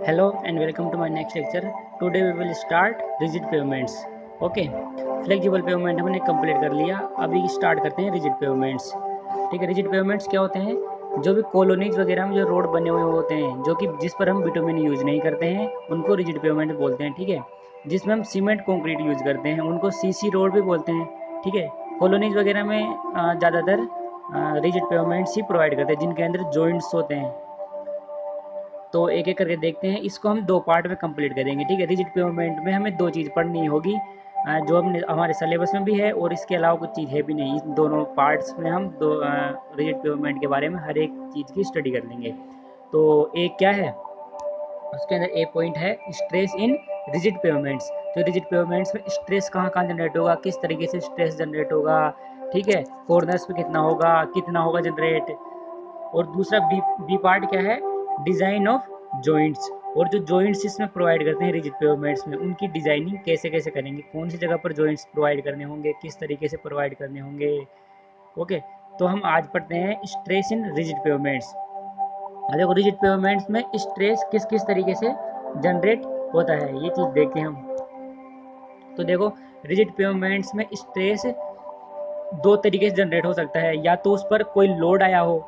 Hello and welcome to my next lecture. Today we will start rigid pavements. Okay, flexible pavement हमने complete कर लिया. अभी start करते हैं रिजिड पेवमेंट्स. ठीक है, रिजिड पेवमेंट्स क्या होते हैं? जो भी कॉलोनीज वगैरह में जो रोड बने हुए होते हैं, जो कि जिस पर हम बिटुमिन यूज़ नहीं करते हैं, उनको रिजिड पेवमेंट बोलते हैं. ठीक है, जिसमें हम सीमेंट कंक्रीट यूज़ करते हैं उनको सीसी रोड भी बोलते हैं. ठीक है, कॉलोनीज वगैरह में ज़्यादातर रिजिड पेवमेंट्स ही प्रोवाइड करते हैं जिनके अंदर जॉइंट्स होते हैं. तो एक एक करके देखते हैं. इसको हम दो पार्ट में कंप्लीट करेंगे. ठीक है, रिजिड पेवमेंट में हमें दो चीज़ पढ़नी होगी जो हमने हमारे सिलेबस में भी है, और इसके अलावा कुछ चीज़ है भी नहीं. इन दोनों पार्ट्स में हम दो रिजिड पेवमेंट के बारे में हर एक चीज़ की स्टडी कर लेंगे. तो एक क्या है, उसके अंदर एक पॉइंट है स्ट्रेस इन रिजिड पेवमेंट्स. तो रिजिड पेवमेंट्स में स्ट्रेस कहाँ कहाँ जनरेट होगा, किस तरीके से स्ट्रेस जनरेट होगा. ठीक है, कॉर्नर्स पे कितना होगा जनरेट. और दूसरा बी पार्ट क्या है, डिज़ाइन ऑफ जॉइंट्स. और जो जॉइंट्स इसमें प्रोवाइड करते हैं रिजिड पेवमेंट्स में, उनकी डिज़ाइनिंग कैसे कैसे करेंगे, कौन सी जगह पर जॉइंट्स प्रोवाइड करने होंगे, किस तरीके से प्रोवाइड करने होंगे. ओके, तो हम आज पढ़ते हैं स्ट्रेस इन रिजिड पेवमेंट्स. देखो, रिजिड पेवमेंट्स में स्ट्रेस किस किस तरीके से जनरेट होता है ये चीज़ देखते हैं हम. तो देखो, रिजिड पेवमेंट्स में स्ट्रेस दो तरीके से जनरेट हो सकता है. या तो उस पर कोई लोड आया हो,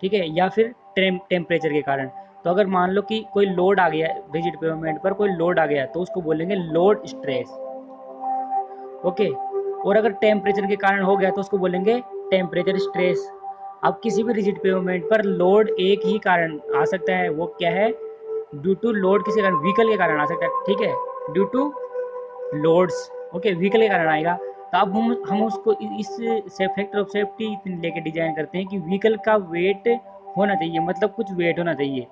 ठीक है, या फिर टेम्परेचर के कारण. तो अगर मान लो कि कोई लोड आ गया, रिजिड पेवमेंट पर कोई लोड आ गया, तो उसको बोलेंगे लोड स्ट्रेस. ओके, और अगर टेम्परेचर के कारण हो गया तो उसको बोलेंगे टेम्परेचर स्ट्रेस. अब किसी भी रिजिड पेवमेंट पर लोड एक ही कारण आ सकता है, वो क्या है, ड्यू टू लोड. किसी कारण व्हीकल के कारण आ सकता है. ठीक है, due to loads. Okay, vehicle के कारण आएगा. तो अब हम उसको इस फैक्टर ऑफ सेफ्टी लेके डिजाइन करते हैं कि व्हीकल का वेट होना चाहिए, मतलब कुछ वेट होना चाहिए.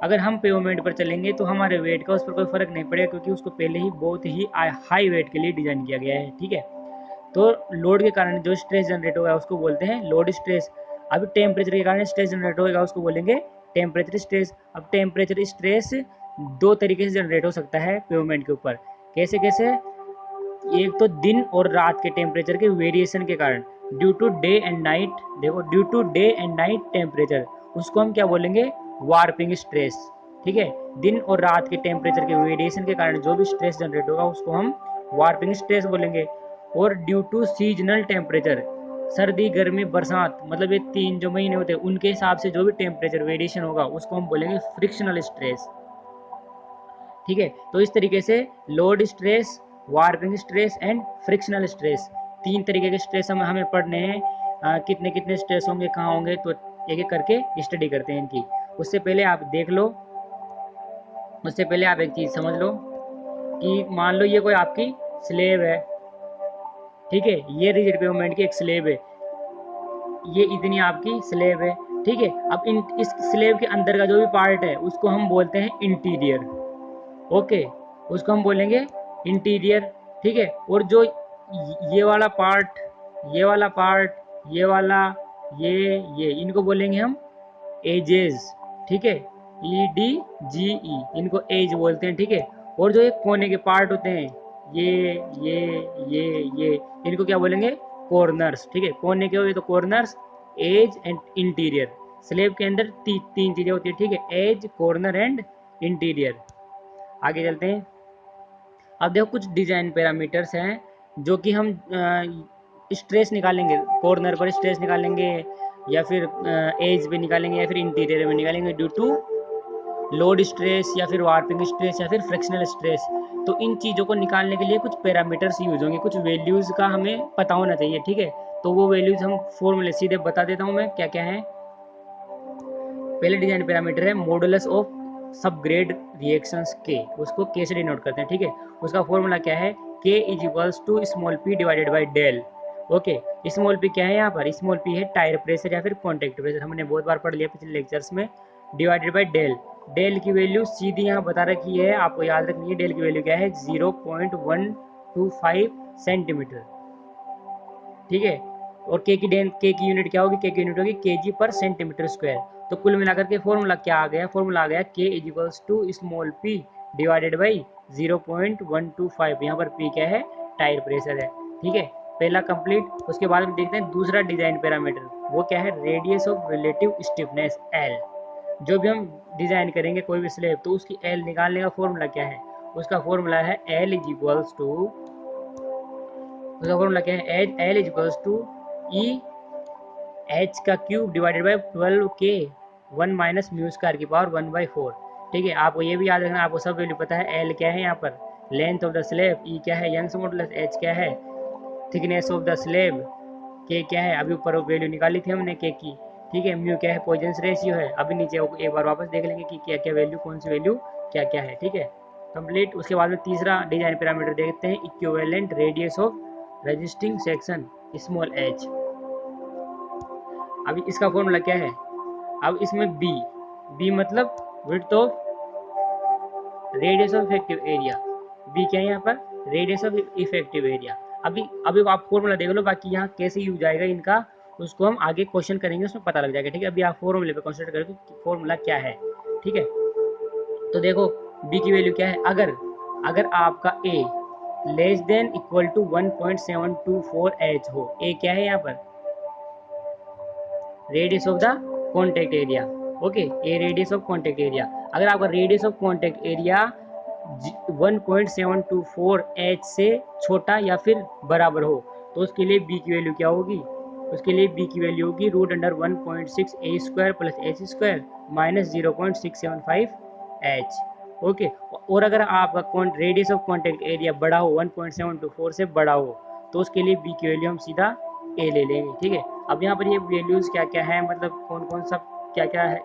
अगर हम पेवमेंट पर चलेंगे तो हमारे वेट का उस पर कोई फर्क नहीं पड़ेगा, क्योंकि उसको पहले ही बहुत ही हाई वेट के लिए डिजाइन किया गया है. ठीक है, तो लोड के कारण जो स्ट्रेस जनरेट होगा उसको बोलते हैं लोड स्ट्रेस. अभी टेम्परेचर के कारण स्ट्रेस जनरेट होगा उसको बोलेंगे टेम्परेचर स्ट्रेस. अब टेम्परेचर स्ट्रेस दो तरीके से जनरेट हो सकता है पेवमेंट के ऊपर. कैसे कैसे, एक तो दिन और रात के टेम्परेचर के वेरिएशन के कारण, due to day and night. देखो, due to day and night temperature, उसको हम क्या बोलेंगे, वार्पिंग स्ट्रेस. ठीक है, दिन और रात के टेम्परेचर के वेरिएशन के कारण जो भी स्ट्रेस जनरेट होगा उसको हम वार्पिंग स्ट्रेस बोलेंगे. और ड्यू टू सीजनल टेम्परेचर, सर्दी गर्मी बरसात, मतलब ये तीन जो महीने होते हैं उनके हिसाब से जो भी टेम्परेचर वेरिएशन होगा उसको हम बोलेंगे फ्रिक्शनल स्ट्रेस. ठीक है, तो इस तरीके से load stress, warping stress and frictional stress, तीन तरीके के स्ट्रेस हमें पढ़ने हैं. कितने कितने स्ट्रेस होंगे, कहाँ होंगे, तो एक एक करके स्टडी करते हैं इनकी. उससे पहले आप देख लो, उससे पहले आप एक चीज़ समझ लो कि मान लो ये कोई आपकी स्लेब है. ठीक है, ये रिजिड पेवमेंट की एक स्लेब है, ये इतनी आपकी स्लेब है. ठीक है, अब इस स्लेब के अंदर का जो भी पार्ट है उसको हम बोलते हैं इंटीरियर. ओके, उसको हम बोलेंगे इंटीरियर. ठीक है, और जो ये वाला पार्ट, ये वाला पार्ट, ये वाला, ये इनको बोलेंगे हम एजेस. ठीक है, EDGE, इनको एज बोलते हैं. ठीक है, और जो ये कोने के पार्ट होते हैं, ये इनको क्या बोलेंगे, कॉर्नर्स. ठीक है, कोने के हुए तो corners, edge and interior. Slab के अंदर तीन चीज़ें होती है. ठीक है, एज, कॉर्नर एंड इंटीरियर. आगे चलते हैं. अब देखो, कुछ डिजाइन पैरामीटर्स हैं जो कि हम स्ट्रेस निकालेंगे, कॉर्नर पर स्ट्रेस निकालेंगे, या फिर एज पे निकालेंगे, या फिर इंटीरियर में निकालेंगे, ड्यू टू लोड स्ट्रेस, या फिर वार्पिंग स्ट्रेस, या फिर फ्रिक्शनल स्ट्रेस. तो इन चीज़ों को निकालने के लिए कुछ पैरामीटर्स यूज होंगे, कुछ वैल्यूज़ का हमें पता होना चाहिए. ठीक है, तो वो वैल्यूज़ हम फॉर्मूले सीधे बता देता हूँ मैं क्या क्या है. पहले डिजाइन पैरामीटर है मॉडुलस ऑफ सबग्रेड रिएक्शंस के, उसको के से डिनोट करते हैं. ठीक है, उसका फॉर्मूला क्या है, K is equals to small P divided by del. Okay, small P क्या है, यहाँ पर स्मॉल पी है टायर प्रेशर या फिर कॉन्टैक्ट प्रेशर, हमने बहुत बार पढ़ लिया पिछले लेक्चर्स में. डिवाइडेड बाई डेल, डेल की वैल्यू सीधी यहाँ बता रखी है, आपको याद रखनी है. डेल की वैल्यू क्या है, 0.125 सेंटीमीटर. ठीक है, और के की यूनिट क्या होगी, के की यूनिट होगी केजी पर सेंटीमीटर स्क्वायर. तो कुल मिलाकर के फॉर्मूला क्या आ गया, फॉर्मूला आ गया K is equals to small P divided by 0.125. यहाँ पर पी क्या है, टायर प्रेशर है. ठीक है, पहला कंप्लीट. उसके बाद में देखते हैं दूसरा डिजाइन पैरामीटर, वो क्या है, radius of relative stiffness L. जो भी हम डिज़ाइन करेंगे कोई भी स्लेब, तो उसकी एल निकालने का फॉर्मूला क्या है? उसका फॉर्मूला है एल इज इक्वल्स टू, उसका फॉर्मूला क्या है? L is equals to E h का cube divided by 12K 1 minus mu square की पावर 1/4। ठीक है, आपको ये भी याद रखना, आपको सब वैल्यू पता है। एल क्या है यहाँ पर? Length of the slab. E क्या है? Young's modulus. एच क्या है? Thickness of the slab. K क्या है? अभी ऊपर वैल्यू निकाली थी हमने के की। ठीक है, म्यू क्या है? पॉइजंस रेशियो है। अभी नीचे एक बार वापस देख लेंगे कि क्या क्या वैल्यू, कौन सी वैल्यू क्या क्या है। ठीक है, कंप्लीट। उसके बाद में तीसरा डिजाइन पैरामीटर देखते हैं, equivalent radius of resisting section small H. अभी इसका फॉर्मूला क्या है? अब इसमें बी मतलब width of radius of effective area. B क्या है यहाँ पर? Radius of effective area. अभी आप फॉर्मूला देख लो, बाकी यहाँ कैसे यूज आएगा इनका उसको हम आगे क्वेश्चन करेंगे, उसमें पता लग जाएगा। ठीक है, अभी आप फॉर्मूले पे कंसिडर करें कि फॉर्मूला क्या है। ठीक है, तो देखो बी की वैल्यू क्या है? अगर आपका a less than equal to 1.724 h हो, ए क्या है यहाँ पर? Radius of the contact area. Okay, a radius of contact area. अगर आपका radius of contact area 1.724 h से छोटा या फिर बराबर हो, तो उसके लिए बी की वैल्यू क्या होगी? उसके लिए बी की वैल्यू होगी root under 1.6 a square plus h square minus 0.675 h. Okay, और अगर आपका रेडियस ऑफ कॉन्टेक्ट एरिया बड़ा हो, 1.724 से बड़ा हो, तो उसके लिए बी की वैल्यू हम सीधा ए ले लेंगे। ठीक है, अब यहाँ पर ये वैल्यूज क्या क्या है, मतलब कौन कौन सा क्या क्या है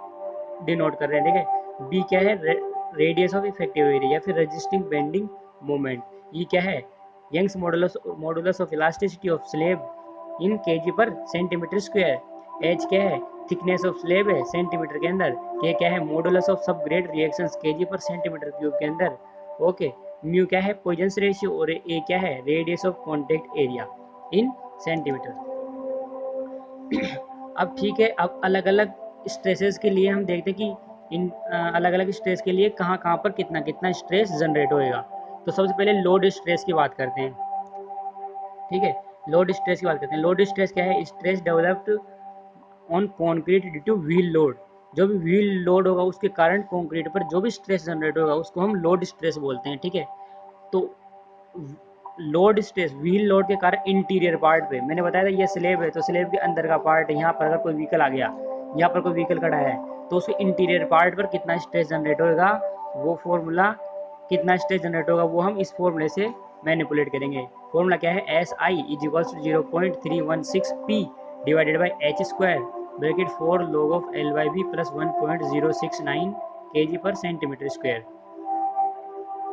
डिनोट कर रहे हैं। ठीक है, बी क्या है? रेडियस ऑफ इफेक्टिव एरिया या फिर रेजिस्टिंग बेंडिंग मोमेंट। ये क्या है? Young's modulus of elasticity of slab in KG per centimetre square. H क्या है? थिकनेस ऑफ स्लेब है सेंटीमीटर के अंदर। के क्या है? Modulus of sub grade reactions KG per centimetre cube के अंदर। ओके, म्यू क्या है? Poisson's ratio. और ए क्या है? Radius of contact area in centimetre. अब ठीक है, अब अलग अलग स्ट्रेसेस के लिए हम देखते हैं कि इन अलग अलग स्ट्रेस के लिए कहाँ कहाँ पर कितना कितना स्ट्रेस जनरेट होएगा। तो सबसे पहले लोड स्ट्रेस की बात करते हैं। ठीक है, लोड स्ट्रेस की बात करते हैं। लोड स्ट्रेस क्या है? Stress developed on concrete due two wheel load. जो भी व्हील लोड होगा उसके कारण कॉन्क्रीट पर जो भी स्ट्रेस जनरेट होगा उसको हम लोड स्ट्रेस बोलते हैं। ठीक है, तो लोड स्ट्रेस व्हील लोड के कारण इंटीरियर पार्ट पे, मैंने बताया था ये स्लेब है, तो स्लेब के अंदर का पार्ट है। यहाँ पर अगर कोई व्हीकल आ गया, यहाँ पर कोई व्हीकल खड़ा है, तो उसके इंटीरियर पार्ट पर कितना स्ट्रेस जनरेट होगा, वो फॉर्मूला कितना स्ट्रेस जनरेट होगा वो हम इस फॉर्मूले से मैनिपुलेट करेंगे। फॉर्मूला क्या है? S I is equals to 0.316 P divided by H square bracket 4 log of L by B plus 1.069 kg per centimetre square.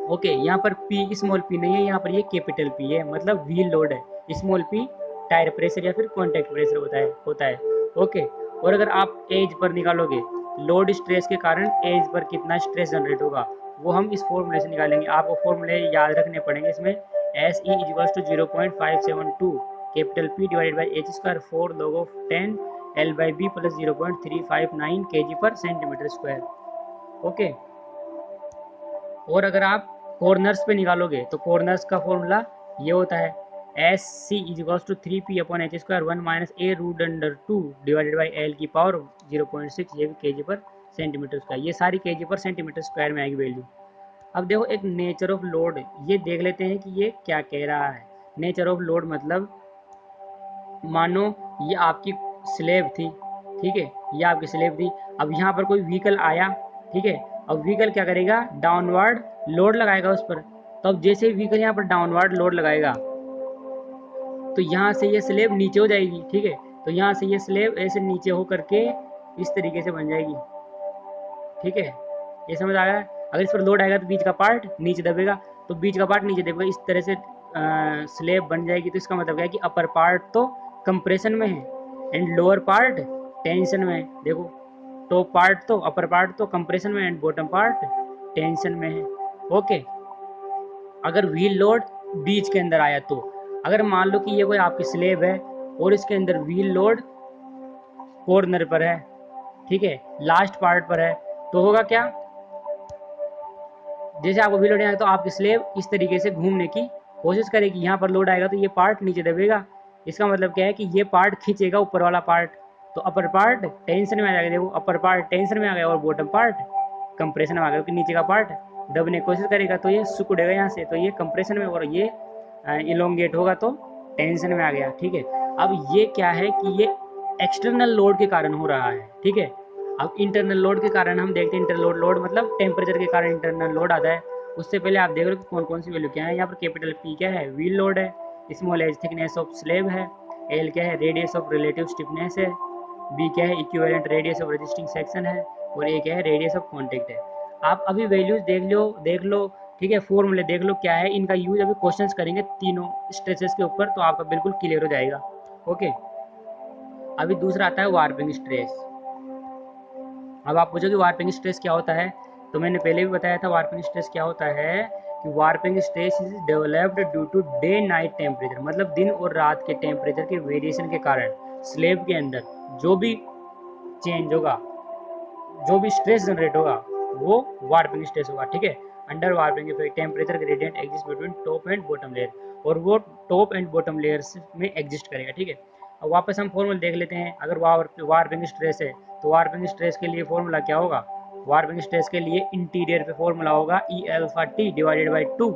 Okay, यहाँ पर P स्मॉल p नहीं है, यहाँ पर ये कैपिटल P है, मतलब व्हील लोड है। स्मॉल p टायर प्रेशर या फिर कॉन्टैक्ट प्रेशर होता है। ओके, और अगर आप एज पर निकालोगे, लोड स्ट्रेस के कारण एज पर कितना स्ट्रेस जनरेट होगा वो हम इस फॉर्मूले से निकालेंगे। आपको फॉर्मूले याद रखने पड़ेंगे इसमें। S E is equals to 0.572 capital P divided by H square 4 log of 10 L by B plus 0.359 kg per centimetre square. Okay, और अगर आप कॉर्नर्स पे निकालोगे तो कॉर्नर्स का फॉर्मूला ये होता है S C is equals to 3p upon H square 1 minus A root under 2 divided by L की पावर 0.6, ये भी केजी पर सेंटीमीटर स्क्वायर। ये सारी केजी पर सेंटीमीटर स्क्वायर में आएगी वैल्यू। अब देखो एक नेचर ऑफ लोड, ये देख लेते हैं कि ये क्या कह रहा है। नेचर ऑफ लोड मतलब मानो ये आपकी स्लेब थी। ठीक है, ये आपकी स्लेब थी। अब यहाँ पर कोई व्हीकल आया। ठीक है, अब व्हीकल क्या करेगा? डाउनवर्ड लोड लगाएगा उस पर। तो अब जैसे ही व्हीकल यहाँ पर डाउनवर्ड लोड लगाएगा तो यहाँ से ये स्लेब नीचे हो जाएगी। ठीक है, तो यहाँ से ये स्लेब ऐसे नीचे हो करके इस तरीके से बन जाएगी। ठीक है, ये समझ आ रहा है? अगर इस पर लोड आएगा तो बीच का पार्ट नीचे दबेगा, तो बीच का पार्ट नीचे दबेगा, इस तरह से स्लेब बन जाएगी। तो इसका मतलब क्या है कि अपर पार्ट तो कंप्रेशन में है एंड लोअर पार्ट टेंशन में है। देखो, टॉप पार्ट तो अपर पार्ट तो कंप्रेशन में एंड बॉटम पार्ट टेंशन में है। ओके, अगर व्हील लोड बीच के अंदर आया तो, अगर मान लो कि ये कोई आपकी स्लेब है और इसके अंदर व्हील लोड कॉर्नर पर है, ठीक है, लास्ट पार्ट पर है, तो होगा क्या? जैसे आपको व्हील लोड आएगा तो आपकी स्लेब इस तरीके से घूमने की कोशिश करेगी। यहाँ पर लोड आएगा तो ये पार्ट नीचे दबेगा। इसका मतलब क्या है कि ये पार्ट खींचेगा ऊपर वाला पार्ट। तो अपर पार्ट टेंशन में आ जाएगा, देखो अपर पार्ट टेंशन में आ गया और बॉटम पार्ट कंप्रेशन में आ गया, क्योंकि नीचे का पार्ट दबने की कोशिश करेगा तो ये सिकुड़ेगा यहाँ से, तो ये कंप्रेशन में और ये इलोंगेट होगा तो टेंशन में आ गया। ठीक है, अब ये क्या है कि ये एक्सटर्नल लोड के कारण हो रहा है। ठीक है, अब इंटरनल लोड के कारण हम देखते हैं, इंटरनल लोड मतलब टेम्परेचर के कारण इंटरनल लोड आता है। उससे पहले आप देख लो कि कौन कौन सी वैल्यू क्या है। यहाँ पर कैपिटल पी क्या है, व्हील लोड है, small H thickness of slab है, एल क्या है, रेडियस ऑफ रिलेटिव स्टिफनेस है, बी क्या है, equivalent radius of resisting section है, और ए क्या है, रेडियस ऑफ कॉन्टेक्ट है। आप अभी वैल्यूज देख लो। ठीक है, फॉर्मूले देख लो क्या है, इनका यूज अभी क्वेश्चंस करेंगे तीनों स्ट्रेसेस के ऊपर, तो आपका बिल्कुल क्लियर हो जाएगा। ओके, अभी दूसरा आता है वार्पिंग स्ट्रेस। अब आप पूछोगे वार्पिंग स्ट्रेस क्या होता है, तो मैंने पहले भी बताया था वार्पिंग स्ट्रेस क्या होता है कि warping stress is developed due to day night temperature, मतलब दिन और रात के टेम्परेचर के वेरिएशन के कारण स्लेब के अंदर जो भी चेंज होगा, जो भी स्ट्रेस जनरेट होगा वो वार्पिंग स्ट्रेस होगा। ठीक है, under warping effect temperature gradient exist between top and bottom layer, और वो टॉप एंड बॉटम लेयर्स में एग्जिस्ट करेगा। ठीक है, अब वापस हम फॉर्मूला देख लेते हैं। अगर वार्पिंग स्ट्रेस है तो वार्पिंग स्ट्रेस के लिए फॉर्मूला क्या होगा, वार्पिंग स्ट्रेस के लिए इंटीरियर पे फॉर्मूला होगा E alpha t divided by 2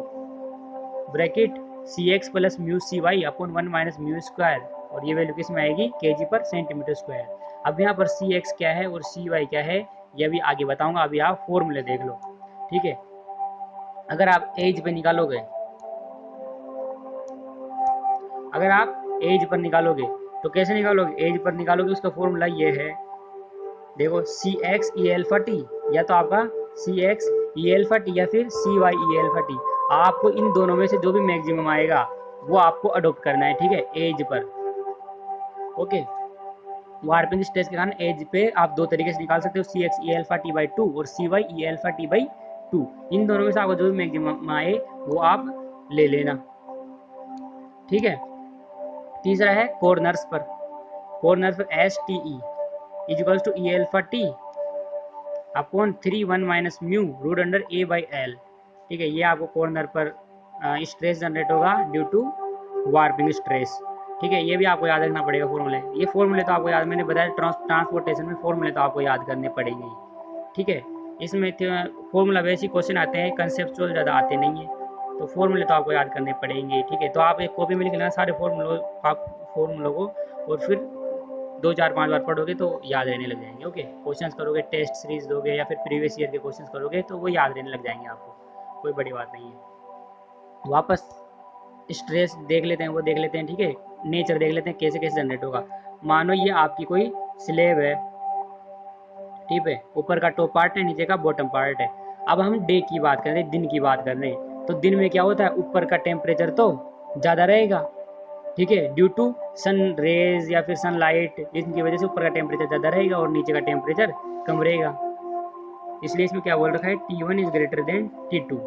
bracket C x plus mu C y upon 1 minus mu square, और ये वैल्यू किस में आएगी, केजी पर सेंटीमीटर स्क्वायर। अब यहाँ पर सी एक्स क्या है और सी वाई क्या है ये अभी आगे बताऊंगा, अभी आप फॉर्मूले देख लो। ठीक है, अगर आप एज पे निकालोगे, अगर आप एज पर निकालोगे तो कैसे निकालोगे, एज पर निकालोगे उसका फॉर्मूला ये है, देखो सी एक्स ई एल्फा टी, या तो आपका सी एक्स ई एल्फा टी या फिर सी वाई ई एल्फा टी, आपको इन दोनों में से जो भी मैक्सिमम आएगा वो आपको अडोप्ट करना है। ठीक है, as per. Okay, warping stress के कारण एज पे आप दो तरीके से निकाल सकते हो, C x E alpha t by 2 और C y E alpha t by 2, इन दोनों में से आपको जो भी मैक्सिमम आए वो आप ले लेना। ठीक है, तीसरा है कॉर्नर्स पर, कॉर्नर पर S T E equals to E alpha T upon 3 1 minus mu root under A by L. ठीक है, ये आपको कॉर्नर पर स्ट्रेस जनरेट होगा ड्यू टू वार्पिंग स्ट्रेस। ठीक है, ये भी आपको याद रखना पड़ेगा फॉर्मूले, ये फॉर्मूले तो आपको याद, मैंने बताया ट्रांसपोर्टेशन में फॉर्मूले तो आपको याद करने पड़ेंगे। ठीक है, इसमें फॉर्मूला बेसिक क्वेश्चन आते हैं, कंसेप्चुअल ज़्यादा आते नहीं है, तो फॉर्मूले तो आपको याद करने पड़ेंगे। ठीक है, तो आप एक कॉपी में लिख लेना सारे फॉर्मूलों को, और फिर 2 4 5 बार पढ़ोगे तो याद रहने लग जाएंगे। ओके, क्वेश्चंस करोगे, टेस्ट सीरीज दोगे या फिर प्रीवियस ईयर के क्वेश्चंस करोगे तो वो याद रहने लग जाएंगे आपको, कोई बड़ी बात नहीं है। वापस स्ट्रेस देख लेते हैं, वो देख लेते हैं। ठीक है, नेचर देख लेते हैं कैसे कैसे जनरेट होगा। मानो ये आपकी कोई स्लेब है, ठीक है, ऊपर का टॉप पार्ट है, नीचे का बॉटम पार्ट है। अब हम डे की बात कर रहे हैं, दिन की बात कर रहे हैं, तो दिन में क्या होता है, ऊपर का टेम्परेचर तो ज़्यादा रहेगा। ठीक है, ड्यू टू सन रेज या फिर सनलाइट, इनकी वजह से ऊपर का टेम्परेचर ज़्यादा रहेगा और नीचे का टेम्परेचर कम रहेगा। इसलिए इसमें क्या बोल रखा है, T1 is greater than T2।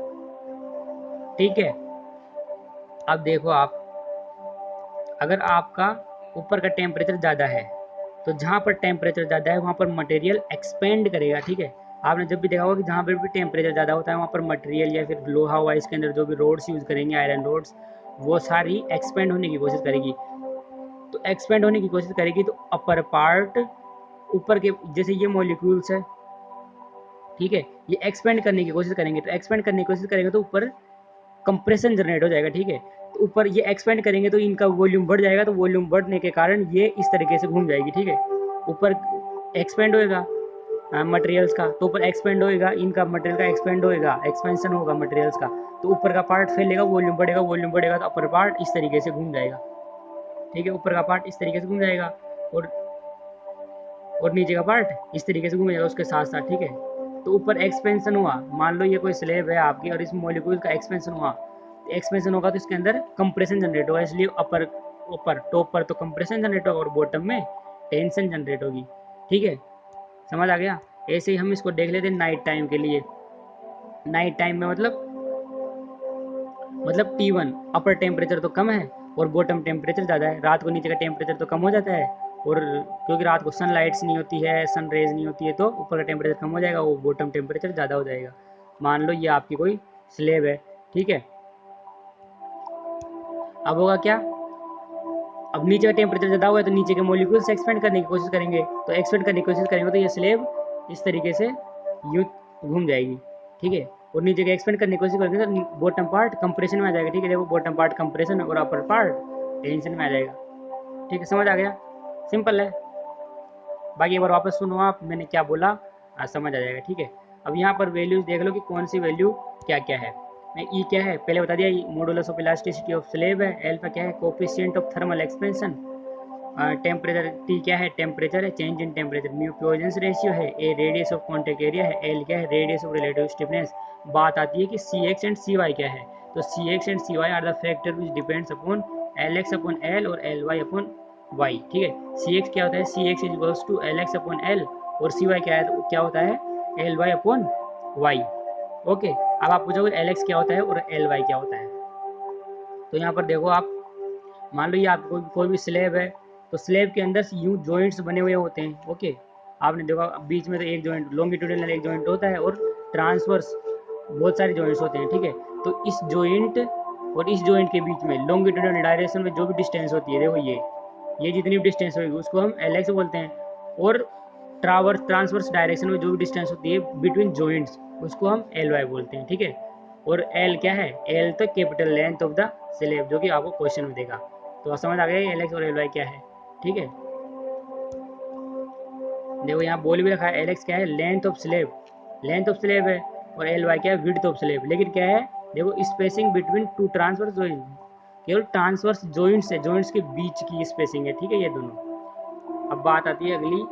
ठीक है, अब देखो आप, अगर आपका ऊपर का टेम्परेचर ज़्यादा है तो जहाँ पर टेम्परेचर ज़्यादा है वहाँ पर मटेरियल एक्सपेंड करेगा। ठीक है, आपने जब भी देखा होगा कि जहाँ पर भी टेम्परेचर ज़्यादा होता है वहाँ पर मटेरियल या फिर लोहा हुआ, इसके अंदर जो भी रोड्स यूज़ करेंगे, आयरन रोड्स, वो सारी एक्सपेंड होने की कोशिश करेगी। तो एक्सपेंड होने की कोशिश करेगी तो अपर पार्ट, ऊपर के जैसे ये मॉलिक्यूल्स है, ठीक है, ये एक्सपेंड करने की कोशिश करेंगे, तो एक्सपेंड करने की कोशिश करेंगे तो ऊपर कंप्रेशन जनरेट हो जाएगा। ठीक है, तो ऊपर ये एक्सपेंड करेंगे तो इनका वॉल्यूम बढ़ जाएगा, तो वॉल्यूम बढ़ने के कारण ये इस तरीके से घूम जाएगी। ठीक है, ऊपर एक्सपेंड होएगा मटेरियल्स का, तो ऊपर एक्सपेंड होएगा, इनका मटेरियल का एक्सपेंड होएगा, एक्सपेंशन होगा मटेरियल्स का, तो ऊपर का पार्ट फैलेगा, वॉल्यूम बढ़ेगा, वॉल्यूम बढ़ेगा तो अपर पार्ट इस तरीके से घूम जाएगा। ठीक है, ऊपर का पार्ट इस तरीके से घूम जाएगा और नीचे का पार्ट इस तरीके से घूम जाएगा उसके साथ साथ। ठीक है, तो ऊपर एक्सपेंशन हुआ, मान लो ये कोई स्लेब है आपकी और इस मॉलिक्यूल का एक्सपेंशन हुआ, एक्सपेंशन होगा तो इसके अंदर कंप्रेशन जनरेट होगा, इसलिए ऊपर टॉप पर तो कंप्रेशन जनरेट होगा और बॉटम में टेंशन जनरेट होगी। ठीक है, समझ आ गया। ऐसे ही हम इसको देख लेते हैं नाइट टाइम के लिए। नाइट टाइम में मतलब T1 अपर टेम्परेचर तो कम है और बॉटम टेम्परेचर ज़्यादा है, रात को नीचे का टेम्परेचर तो कम हो जाता है, और क्योंकि रात को सनलाइट्स नहीं होती है, सन रेज नहीं होती है, तो ऊपर का टेम्परेचर कम हो जाएगा, वो बॉटम टेम्परेचर ज़्यादा हो जाएगा। मान लो ये आपकी कोई स्लेब है। ठीक है, अब होगा क्या, अब नीचे का टेम्परेचर ज़्यादा हुआ है तो नीचे के मॉलिक्यूल्स एक्सपेंड करने की कोशिश करेंगे, तो एक्सपेंड करने की कोशिश करेंगे तो ये स्लेब इस तरीके से यूँ घूम जाएगी, ठीक है। और नीचे के एक्सपेंड करने की कोशिश करेंगे तो बॉटम पार्ट कंप्रेशन में आ जाएगा, ठीक है। देखो बॉटम पार्ट कंप्रेशन और अपर पार्ट टेंशन में आ जाएगा, ठीक है। समझ आ गया, सिंपल है। बाकी एक बार वापस सुनो आप, मैंने क्या बोला समझ आ जाएगा, ठीक है। अब यहाँ पर वैल्यूज देख लो कि कौन सी वैल्यू क्या क्या है। ई क्या है पहले बता दिया, modulus of elasticity of slab है। एल्फा क्या है, coefficient of thermal expansion. Temperature T क्या है, टेम्परेचर है, change in temperature. Mu Poisson's ratio है। A radius of contact area है। एल क्या है, रेडियस ऑफ रिलेटिव स्टिफनेस। बात आती है कि C x and C y क्या है, तो C x and C y are the factor which depends upon l x upon l और एल वाई अपॉन वाई, ठीक है। सी एक्स क्या होता है, C x is equals to l x upon l, और सी वाई क्या है, तो क्या होता है l y upon y, okay. अब आप पूछोगे एल एक्स क्या होता है और एल वाई क्या होता है, तो यहाँ पर देखो आप, मान लो ये आपको कोई भी स्लेब है, तो स्लेब के अंदर यूं जॉइंट्स बने हुए होते हैं, ओके। आपने देखा बीच में तो एक जॉइंट लॉन्गिट्यूडिनल एक जॉइंट होता है और ट्रांसवर्स बहुत सारे जॉइंट्स होते हैं, ठीक है। तो इस जॉइंट और इस जॉइंट के बीच में लॉन्गिट्यूडिनल डायरेक्शन में जो भी डिस्टेंस होती है, देखो ये जितनी भी डिस्टेंस होगी उसको हम एल एक्स बोलते हैं, और ट्रांसवर्स डायरेक्शन में जो भी डिस्टेंस होती है बिटवीन जॉइंट्स उसको हम एल वाई बोलते हैं, ठीक है। और एल क्या है, एल तो capital length of the slab, जो कि आपको क्वेश्चन में देगा। तो समझ आ गया एल एक्स और एल वाई क्या है, ठीक है। देखो यहाँ बोल भी रखा है, एल एक्स क्या है, length of slab, length of slab है, और एल वाई क्या है, विड्थ ऑफ स्लेब। लेकिन क्या है, देखो spacing between two transverse joint, केवल ट्रांसवर्स जॉइंट्स है, जॉइंट्स के बीच की स्पेसिंग है, ठीक है, ये दोनों। अब बात आती है अगली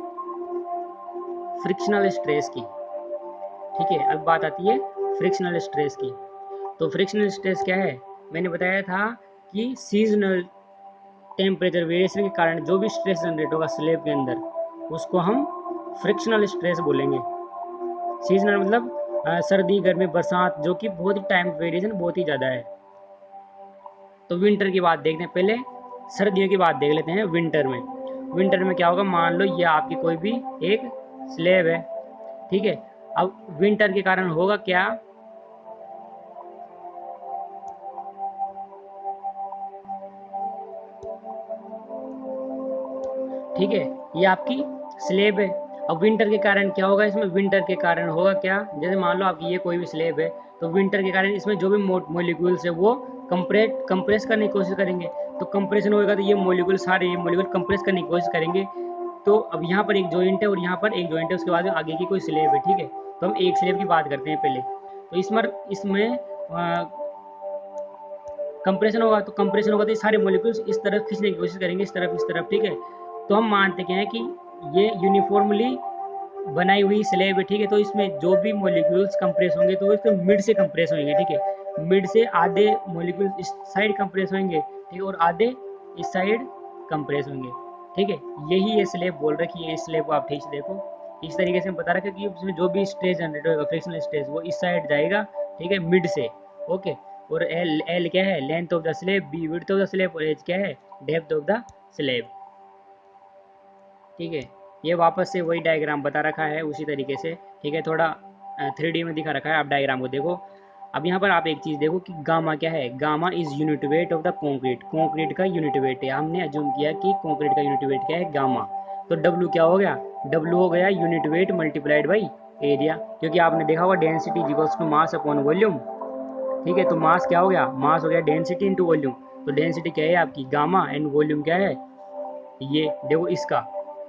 फ्रिक्शनल स्ट्रेस की, ठीक है। अब बात आती है फ्रिक्शनल स्ट्रेस की। तो फ्रिक्शनल स्ट्रेस क्या है, मैंने बताया था कि सीजनल टेम्परेचर वेरिएशन के कारण जो भी स्ट्रेस जनरेट होगा स्लेब के अंदर, उसको हम फ्रिक्शनल स्ट्रेस बोलेंगे। सीजनल मतलब सर्दी गर्मी बरसात, जो कि बहुत ही टाइम वेरिएशन बहुत ही ज़्यादा है। तो विंटर की बात देखते हैं, पहले सर्दियों की बात देख लेते हैं। विंटर में क्या होगा, मान लो ये आपकी कोई भी एक स्लेब है, ठीक है। अब विंटर के कारण होगा क्या, ठीक है, ये आपकी स्लेब है। अब विंटर के कारण क्या होगा, इसमें विंटर के कारण होगा क्या, जैसे मान लो आपकी ये कोई भी स्लेब है, तो विंटर के कारण इसमें जो भी मॉलिक्यूल्स है वो कंप्रेस करने की कोशिश करेंगे। तो कंप्रेशन होगा तो ये मॉलिक्यूल सारे ये मॉलिक्यूल कंप्रेस करने की कोशिश करेंगे। तो अब यहाँ पर एक जॉइंट है और यहाँ पर एक जॉइंट है, उसके बाद आगे की कोई स्लेब है, ठीक है। तो हम एक स्लेब की बात करते हैं पहले। तो इसमें कंप्रेशन होगा, तो ये सारे मॉलिक्यूल्स इस तरफ खींचने की कोशिश करेंगे, इस तरफ, ठीक है। तो हम मानते क्या है कि ये यूनिफॉर्मली बनाई हुई स्लेब है, ठीक है। तो इसमें जो भी मॉलिक्यूल्स कंप्रेस होंगे तो इसमें मिड से कंप्रेस होंगे, ठीक है। मिड से आधे मॉलिक्यूल्स इस साइड कंप्रेस होंगे, ठीक है, और आधे इस साइड कंप्रेस होंगे, ठीक है। यही ये स्लेब बोल रखी है, इस स्लेब को आप ठीक से देखो, इस तरीके से बता रखा कि इसमें जो भी स्ट्रेस जनरेट होगा फ्रिक्शनल स्ट्रेस वो इस साइड जाएगा, ठीक है, मिड से, ओके। और एल क्या है, length of the slab, B width of the slab, और एच क्या है, डेप्थ ऑफ द स्लेब, ठीक है। ये वापस से वही डायग्राम बता रखा है उसी तरीके से, ठीक है। थोड़ा 3D में दिखा रखा है, आप डायग्राम को देखो। अब यहाँ पर आप एक चीज़ देखो कि गामा क्या है, gamma is unit weight of the concrete, concrete का यूनिट वेट है। हमने अज्यूम किया कि कंक्रीट का यूनिट वेट क्या है, गामा। तो डब्ल्यू क्या हो गया, डब्ल्यू हो गया unit weight multiplied by area, क्योंकि आपने देखा होगा density equals to mass upon volume, ठीक है। तो मास क्या हो गया, मास हो गया डेंसिटी इंटू वॉल्यूम। तो डेंसिटी क्या है आपकी गामा, एंड वॉल्यूम क्या है, ये देखो इसका,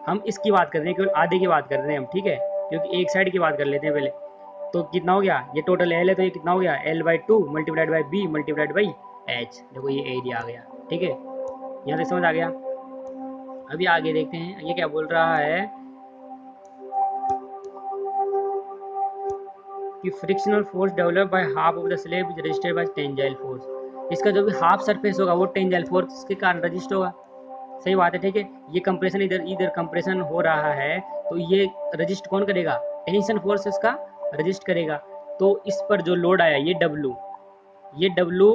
हम इसकी बात कर रहे हैं, केवल आधे की बात कर रहे हैं हम, ठीक है, क्योंकि एक साइड की बात कर लेते हैं पहले। तो कितना हो गया, ये टोटल एल है, तो ये कितना हो गया, L by 2 multiplied by B multiplied by H. देखो ये एरिया आ गया, ठीक है, यहाँ तक समझ आ गया। अभी आगे देखते हैं ये क्या बोल रहा है कि frictional force develop by half of the slab is registered bye tensile force. इसका जो भी हाफ सरफेस होगा वो टेंजाइल फोर्स के कारण रजिस्ट होगा, सही बात है, ठीक है। ये कंप्रेशन इधर इधर कंप्रेशन हो रहा है, तो ये रजिस्ट कौन करेगा, टेंशन फोर्स इसका रजिस्ट करेगा। तो इस पर जो लोड आया ये डब्लू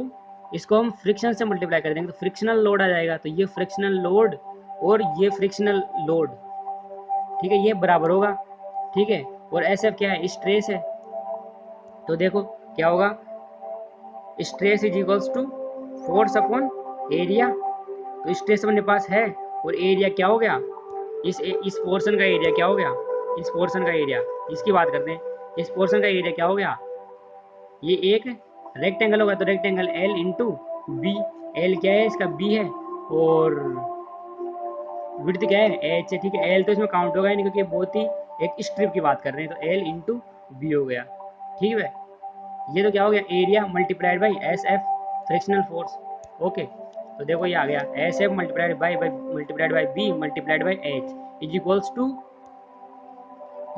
इसको हम फ्रिक्शन से मल्टीप्लाई कर देंगे तो फ्रिक्शनल लोड आ जाएगा। तो ये फ्रिक्शनल लोड और ये फ्रिक्शनल लोड, ठीक है, ये बराबर होगा, ठीक है। और ऐसा क्या है, स्ट्रेस है, तो देखो क्या होगा, stress is equals to force upon area. तो स्ट्रेस अपने पास है और एरिया क्या हो गया, इस पोर्शन का एरिया क्या हो गया, इस पोर्शन का एरिया, इसकी बात करते हैं, इस पोर्शन का एरिया क्या हो गया, ये एक रेक्टेंगल होगा तो rectangle L into B, L क्या है इसका, बी है, और विड्थ क्या है, एच है, ठीक है। एल तो इसमें काउंट होगा ही नहीं क्योंकि बहुत ही एक स्ट्रिप की बात कर रहे हैं, तो एल इंटू बी हो गया, ठीक है। ये तो क्या हो गया, area multiplied by S F frictional force, okay. तो देखो ये आ गया S F multiplied by B multiplied by H is equals to,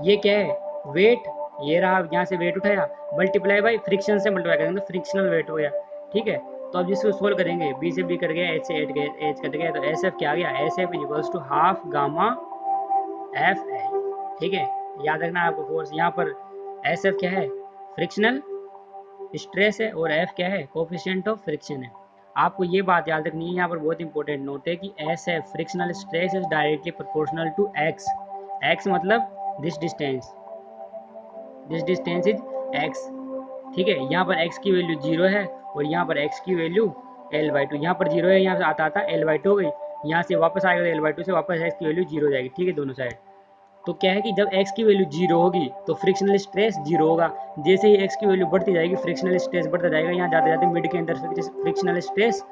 ये क्या है, वेट, ये रहा, यहाँ से वेट उठाया, मल्टीप्लाई बाई फ्रिक्शन से मल्टीप्लाई करेंगे तो फ्रिक्शनल वेट हो गया, ठीक है। तो अब जिसको सोल्व करेंगे, बी से बी कर गया, एच से एच कट गया, तो एस एफ क्या आ गया, S F is equals to half gamma F L, ठीक है। याद रखना आपको फोर्स, यहाँ पर एस एफ क्या है, फ्रिक्शनल स्ट्रेस है, और एफ क्या है, कोफिशिएंट ऑफ फ्रिक्शन है। आपको ये बात याद रखनी है, यहाँ पर बहुत इंपॉर्टेंट नोट है कि S F frictional stress is directly proportional to X, X मतलब दिस डिस्टेंस इज एक्स, ठीक है। यहाँ पर x की वैल्यू 0 है और यहाँ पर x की वैल्यू L/2, यहाँ पर 0 है, यहाँ से आता L/2 हो गई, यहाँ से वापस आएगा तो L/2 से वापस x की वैल्यू 0 हो जाएगी, ठीक है, दोनों साइड। तो क्या है कि जब x की वैल्यू 0 होगी तो फ्रिक्शनल स्ट्रेस 0 होगा, जैसे ही x की वैल्यू बढ़ती जाएगी फ्रिक्शनल स्ट्रेस बढ़ता जाएगा, यहाँ जाते जाते मिड के अंदर फ्रिक्शनल स्ट्रेस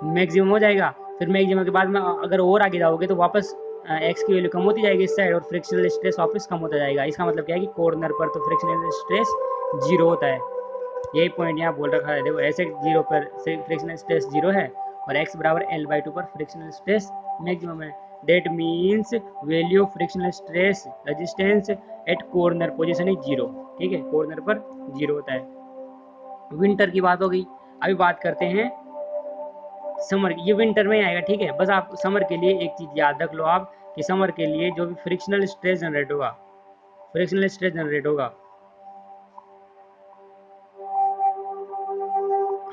मैक्सिमम हो जाएगा, फिर मैक्सिमम के बाद में अगर और आगे जाओगे तो वापस एक्स की वैल्यू कम होती जाएगी इस साइड और फ्रिक्शनल स्ट्रेस वापस कम होता जाएगा। इसका मतलब क्या है कि कॉर्नर पर तो फ्रिक्शनल स्ट्रेस 0 होता है, यही पॉइंट यहाँ बोल रखा है। देखो ऐसे 0 पर फ्रिक्शनल स्ट्रेस 0 है और x बराबर L/2 पर फ्रिक्शनल स्ट्रेस मैक्सिमम है। That means value of frictional stress resistance at corner position is 0, ठीक है, कॉर्नर पर 0 होता है। विंटर की बात हो गई, अभी बात करते हैं समर, ये विंटर में आएगा, ठीक है। बस आप समर के लिए एक चीज याद रख लो आप कि समर के लिए जो भी फ्रिक्शनल स्ट्रेस जनरेट होगा, फ्रिक्शनल स्ट्रेस जनरेट होगा,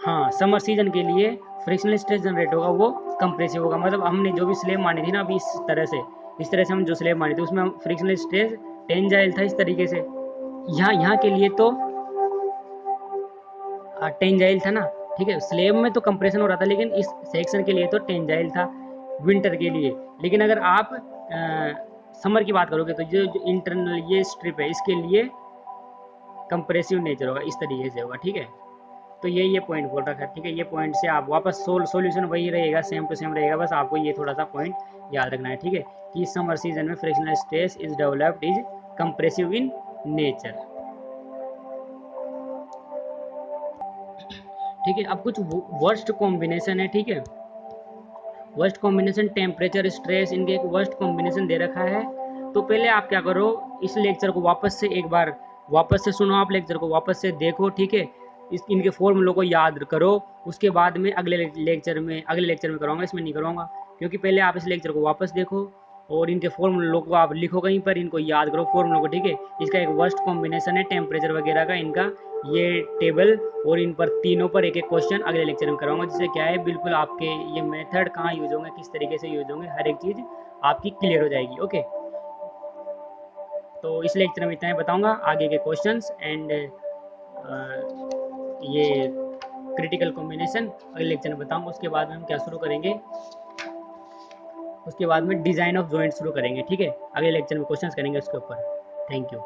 हाँ, समर सीजन के लिए फ्रिक्शनल स्ट्रेस जनरेट होगा वो कंप्रेसिव होगा। मतलब हमने जो भी स्लेब मानी थी ना अभी इस तरह से हम जो स्लेब मानी थी उसमें हम फ्रिक्शनल स्ट्रेस टेंजाइल था इस तरीके से, यहाँ के लिए तो टेंजाइल था ना, ठीक है। स्लेब में तो कंप्रेशन हो रहा था लेकिन इस सेक्शन के लिए तो टेंजाइल था विंटर के लिए। लेकिन अगर आप समर की बात करोगे तो जो इंटरनल ये स्ट्रिप है इसके लिए कंप्रेसिव नेचर होगा, इस तरीके से होगा, ठीक है। तो ये पॉइंट बोल रखा है, ठीक है। ये पॉइंट से आप वापस सॉल्यूशन वही रहेगा, सेम टू सेम रहेगा, बस आपको ये थोड़ा सा पॉइंट याद रखना है, ठीक है, कि समर सीजन में frictional stress is developed is compressive in nature, ठीक है। अब कुछ वर्स्ट कॉम्बिनेशन है, ठीक है, वर्स्ट कॉम्बिनेशन टेम्परेचर स्ट्रेस, इनके एक वर्स्ट कॉम्बिनेशन दे रखा है। तो पहले आप क्या करो, इस लेक्चर को वापस से एक बार वापस से सुनो, आप लेक्चर को वापस से देखो, ठीक है, इनके फॉर्मूलों को याद करो, उसके बाद में अगले लेक्चर में कराऊंगा, इसमें नहीं कराऊंगा, क्योंकि पहले आप इस लेक्चर को वापस देखो और इनके फॉर्मूलों को आप लिखो कहीं पर, इनको याद करो फॉर्मूलों को, ठीक है। इसका एक वर्स्ट कॉम्बिनेशन है टेम्परेचर वगैरह का, इनका ये टेबल और इन पर तीनों पर एक एक क्वेश्चन अगले लेक्चर में कराऊंगा, जिससे क्या है बिल्कुल आपके ये मेथड कहाँ यूज होंगे, किस तरीके से यूज होंगे, हर एक चीज़ आपकी क्लियर हो जाएगी, ओके। तो इस लेक्चर में इतना ही बताऊंगा, आगे के क्वेश्चंस एंड ये क्रिटिकल कॉम्बिनेशन अगले लेक्चर में बताऊंगा। उसके बाद में हम क्या शुरू करेंगे, उसके बाद में डिज़ाइन ऑफ जॉइंट शुरू करेंगे, ठीक है। अगले लेक्चर में क्वेश्चंस करेंगे उसके ऊपर। Thank you.